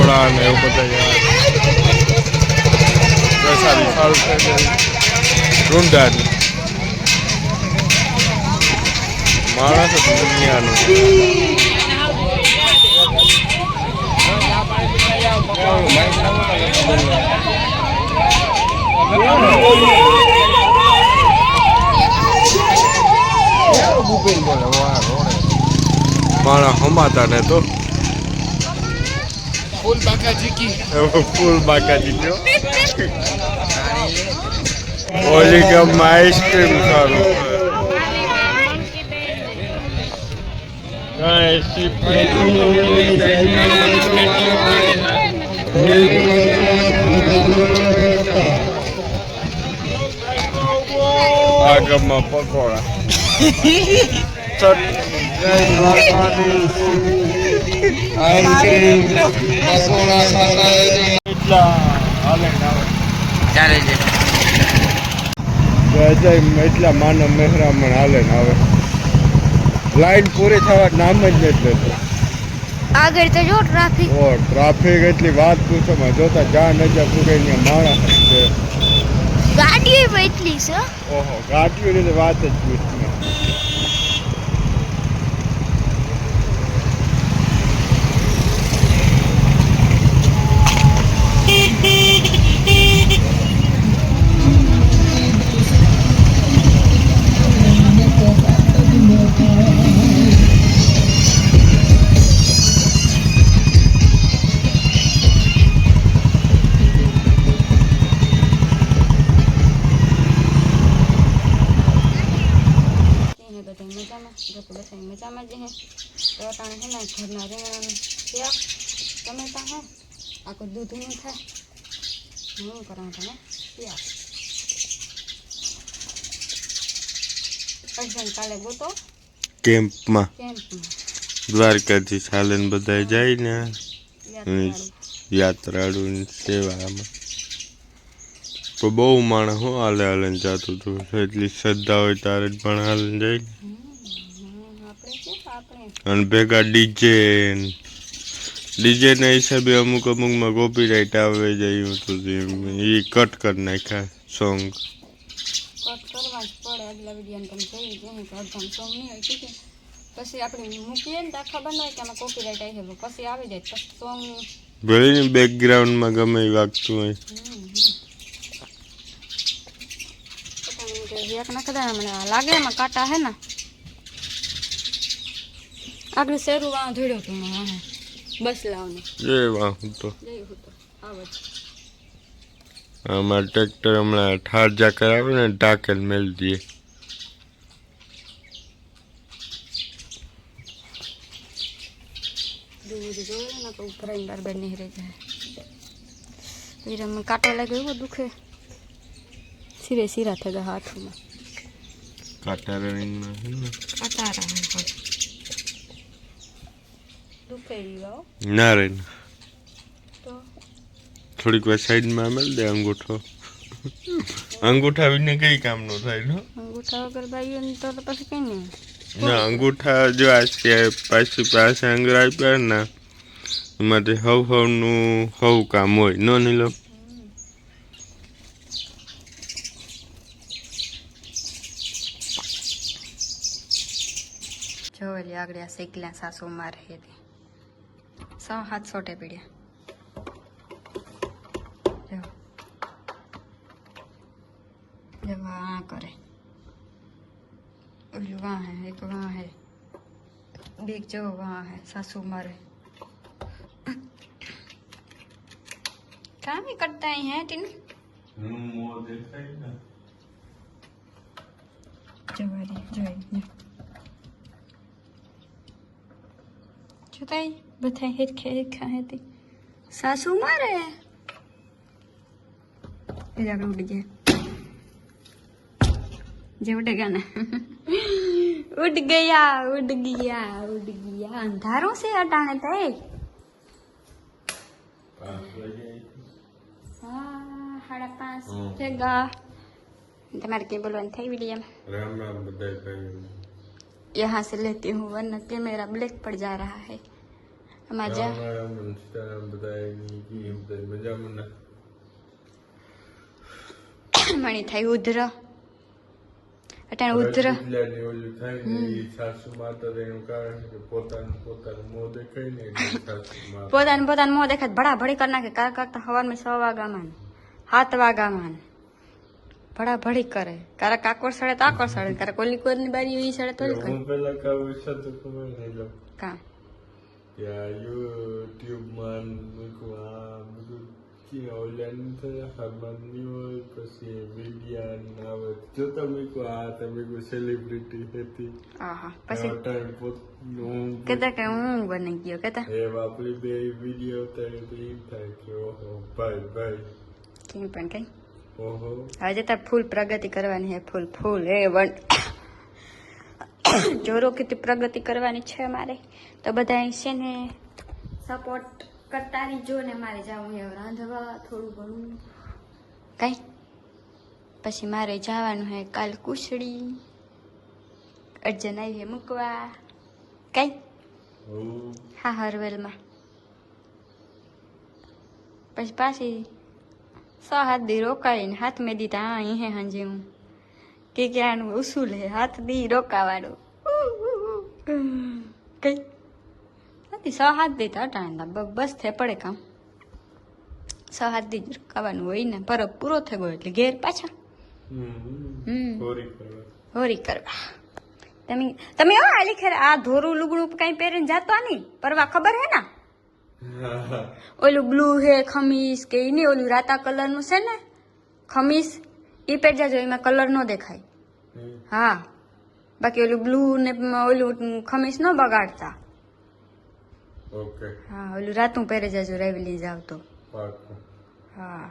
પકોડા ને એવું બધા સારી સારું થઈ જાય રૂંઢાની માણસ દુનિયાનું માણા હમાતા ને તો ફૂલ બાકાજી કી ફૂલ બાકાજી ગયો ઓલી ગમ આઈસ્ક્રીમ સારું આગળમાં પકોડા એટલા માનવ મહેરામણ હાલે ને હવે લાઈન પૂરી થવા નામ જ નથી લેતો આગળ તો જો ટ્રાફિક ટ્રાફિક એટલી વાત પૂછો જોતા જા નજર પૂરે માણસ છે ગાડીઓ એટલી છે ઓહો ગાડીઓની વાત જ પૂછ મજામાં જ હે તો અટાણે છે ને ઘરના રીંગણાનું શાક ટમેટા હે આખું દૂધનું થાય હું કરાવું તમે શાક અર્જન કાલે ગોતો કેમ્પમાં દ્વારકાથી સાલન બધા જાય ને યાત્રાળુ સેવામાં તો બહુ માણસ હું હાલે હાલે જતું હતું એટલી શ્રદ્ધા હોય ત્યારે જ પણ હાલે જાય અને ભેગા ડીજે ના હિસાબે અમુક અમુકમાં કોપીરાઇટ આવે જાય તો એ કટ કરી નાખ્યા સોંગ કટ કરવા જ પડે આગલા વિડીયો તમે જોયું કે અડધામ સોંગ નહીં હોય ઠીક પછી આપણે મૂકીએ ને તો ખબર ન હોય કે આમાં કોપીરાઇટ આવી છે પછી આવી જાય પછી સોંગ ભલે ને બેકગ્રાઉન્ડમાં ગમે એ વાગતું હોય એક નાખી દે મને લાગે એમાં કાંટા હે ને આગળ શેરું વાં ધોડ્યો હતું વાહે બસ લાવને એ વાહું તો આવે અમારે ટ્રેક્ટર હમણાં ઠારજા કરાવે ને ઢાકેલ મેલ દઈએ દૂધ જોવે ને તો ઉપર બાર નીકળી જાય फिर हम कांटो लगे वो दुखे सिरे सिरा थे गए हाथ में काटा रनिंग में है ना काटा रहा है दुखे गयो ना रे तो થોડીક વાર સાઈડમાં મેલ દે અંગૂઠો અંગૂઠા વિને કઈ કામ નો થાય નો અંગૂઠા વગર ભાઈઓ ને તો પછી કઈ નહીં ના અંગૂઠા જો આ પાછી પાસે આંગર આપ્યા ને એમાંથી હવનું હવ કામ હોય નો નીલો જોવેલી આગળ આ શેકલા સાસુ મારે હે 600 પીડ્યા जब वहाँ करे वहाँ है एक वहाँ है देख जो वहाँ है सासू मारे काम ही करता ही है टीनू जवारी जोई જોતાઈ બધા હેત ખાહે તે સાસુ મારે એ આગળ ઉડી જાય जे उड़ेगा ना उड़ गया अंधारों से हटाने थे 5:30 थेगा तुम्हारे के बोलवान थे विलियम राम राम बधाई भाई यहाँ से लेती हूँ वरना कैमरा ब्लैक पड़ जा रहा है આમાં જા મજામાં મણી થાય ઉધર અટાણે ઉધર ઓલું થાય ને એ સાસુ માતા એનું કારણ કે પોતાનું મોં દેખાય ને એટલે સાસુ માં પોતાનું મોં દેખાય ભડા ભડી કરી નાખે કરતા સવારમાં 6 વાગ્યામાં 7 વાગ્યામાં ભડા ભડી કરે કારક આકોર સડે તો આકોર સડે કારક ઓલી કોરની બારી ઈ સડે તો હું પેલા કાવું ઈચ્છા ખબર નહીં લો કા ત્યાં યુટ્યુબમાં મૂકું આ બધું ઓલિયાનું થયા હરમાનની હોય પછી વિડિયા આવે જોતા મૂકું આ તમે કોઈ સેલિબ્રિટી હતી આહા પછી ટાઈમ હું કહેતા કે હું બની ગયો કહેતા એ આપણી બે વિડિયો ઉતારે તો એમ થાય કે ઓહો ભાઈ કેમ પણ કઈ ઓહો આજે તાર ફૂલ પ્રગતિ કરવાની હે ફૂલ એ વન જોરો કેટલી પ્રગતિ કરવાની છે મારે તો બધા છે ને સપોર્ટ કરતા રહીજો ને મારે જવું હે રાંધવા થોડું ઘણું કઈ પછી મારે જવાનું હે કાલ કુસડી અર્જન આવી હે મૂકવા કઈ હા હરવેલમાં પછી પાછી 6-7 દી રોકાઈને હાથ મેં દીધા હા અહીં હે હાંજે હું કે આનું ઉસૂલ હે હાથ દી રોકાવાળું કઈ નથી 6-7 દી તો અટાણા બસ થે પડે કામ 6-7 દી રોકાવાનું હોય ને પરબ પૂરો થઈ ગયો એટલે ઘેર પાછા હોરી કરવા તમે આલી ખેર આ ધોરું લુગડું કઈ પહેરીને જાતો નહીં પરવા ખબર હે ને ઓલું બ્લુ હે ખમીસ કે ઈ નહીં ઓલું રાતા કલર નું છે ને ખમીસ ઈ પહેર જાજો એમાં કલર નો દેખાય હા બાકી ઓલું બ્લુ ને ઓલું ખમીસ નો બગાડતા ઓકે હા ઓલું રાતું પહેરે જાજો રેવલી જાવ તો પાકું હા